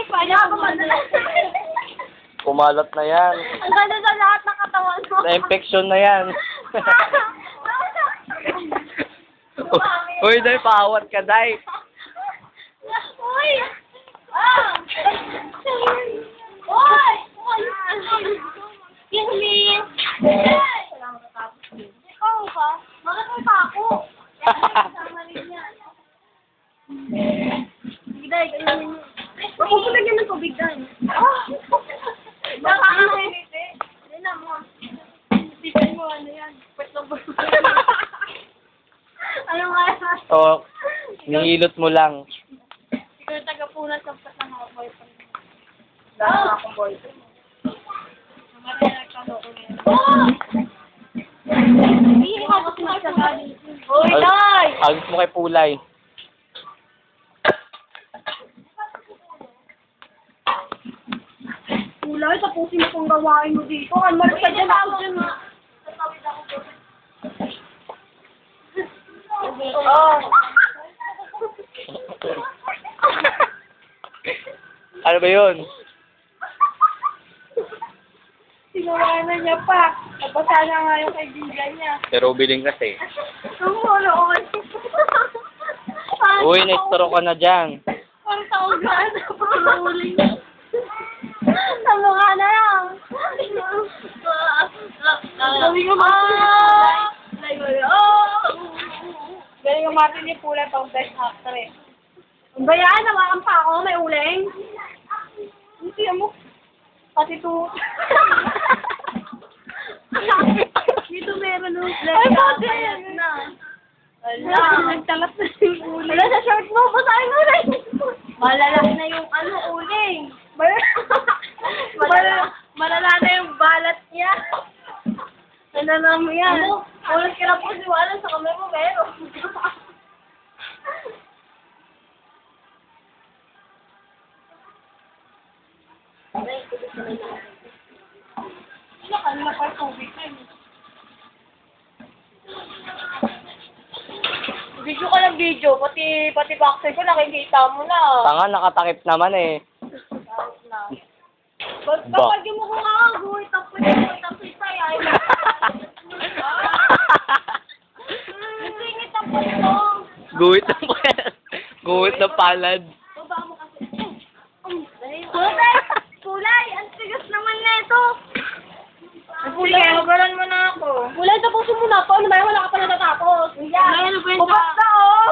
Kaya ako madalas. Kumalat na yan. Ang ganda sa lahat ng katawan mo. Na-infection na yan. Uy, Day, paawat ka, Day. Uy! Ah! Uy! Excuse me. Ikaw ba? Bakit may pako? Day, ganyan. Magpupulagyan ng tubig, Day. Nakakainiti. Hindi na mo. Isipin mo, ano yan? Ano nga yan? So, nihilot mo lang. Ikaw yung taga-punas ng mga boyfriend. Dahil na akong boyfriend. Mamaya nagkaloko niya. Hindi ka kasi magsagali. Uy, Day! Agos mo kay Pulay. Kulay, tapusin mo kung gawain mo dito. Ano mo sa dyan ako dyan, ha? Tatawid ako dyan. Oh. Ano ba yun? Sinawanan niya pa. Nabasa na nga yung kaibigan niya. Pero biling kasi. Tumuloon. Uy, na-stro ka na dyan. Ang taong na pululing. Sa mukha na lang. Galing yung Galing yung Martin yung Pulay pang best actress. Ang bayaan, nawakan pa ako, may uling. Hindi mo. Pati to. Dito meron ng Ay, pati! na. Wala, nagtalat na yung uling. Wala sa short mo, basahin mo rin. Malalaki na yung uling. Malala na yung balat niya. Ano mo yan? Ulit ka na po siwalan sa kamay mo, meron. Kanina pa yung tubig na yun. Video ka ng video, pati backside ko nakikita mo na. Tanga, nakatakip naman eh. Kapag mo ko nga, guhit ang pulit sa'yo. Singit ang pulit mo. Guhit na palad. Guhit na palad. Baba mo kasi. Kulay! Ang tigas naman na ito. Kulay, magalan mo na ako. Kulay, tapusin mo na po. Ano ba yung wala ka pa natatapos? Kulay, ano ba yun? Bubak na, oh!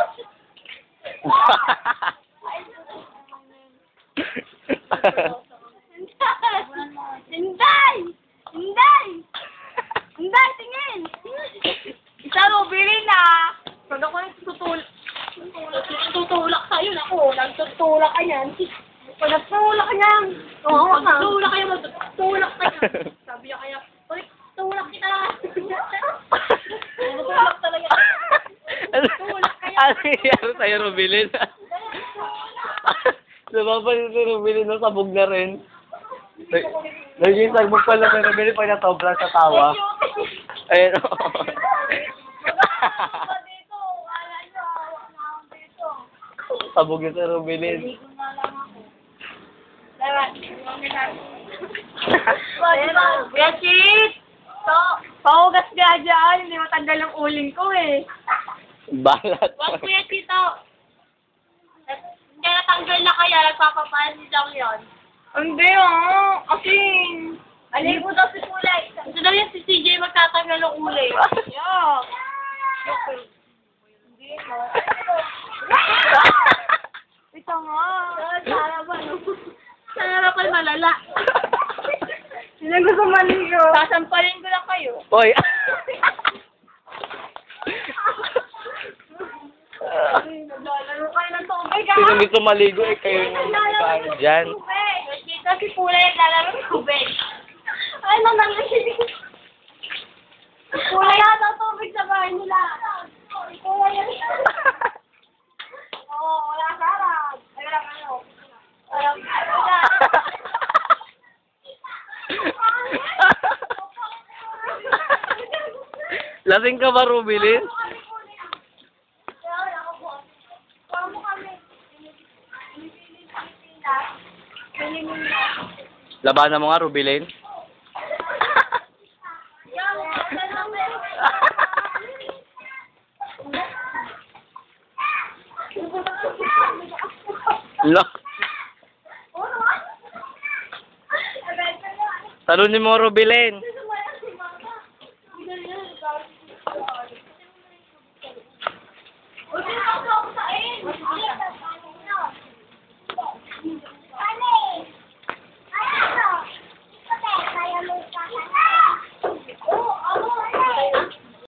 Hinday! Hinday! Hinday, tingin! Isa mo, bilhin na! Pag ako tutulak sa'yo, naku, nagtutulak ka yan. Pag nagtulak ka yan, oo, nagtulak kayo, magtulak ka yan. Sabi niya kaya, uy, tulak kita! Tulak talaga. Tulak kayo. Ano nangyari sa'yo, Rubilin? Napapalit si Rubilin na sabog na rin. Naging sagbog pala si Rubilin pag nasobra sa tawa. Ayun, o. Dito, wala niyo, hawak na ako dito. Sabog yun si Rubilin. Ligo na lang ako. Dapat, Beatrice! Paugas ka dyan, hindi matanggal ang uling ko eh. Balat. Wag kuya Tito. Hindi natanggal na kaya, nagpapapalit lang yun. Hindi kasi... Alay ko daw si Kulay. Ito daw yung si CJ magtatanggal ng ulay. Yeah. Hindi mo. Ito nga. Sa harapan. Sa harapan malala. Sino gusto maligo? Sasampalin ko lang kayo. Hoy! Naglalaro kayo ng tubig ha? Sino gusto maligo eh, kayo yung nagkaan dyan. Dito si Kulay naglalaro ng tubig. Ay, nananginig. Kulay na ng tubig sa bahay nila. Kulay yan. Oo, wala sarap. Ay, wala kayo. Wala kayo. Lasing ka ba, Rubilin? Labanan mo nga, Rubilin. Lo. Talunin mo, Rubilin.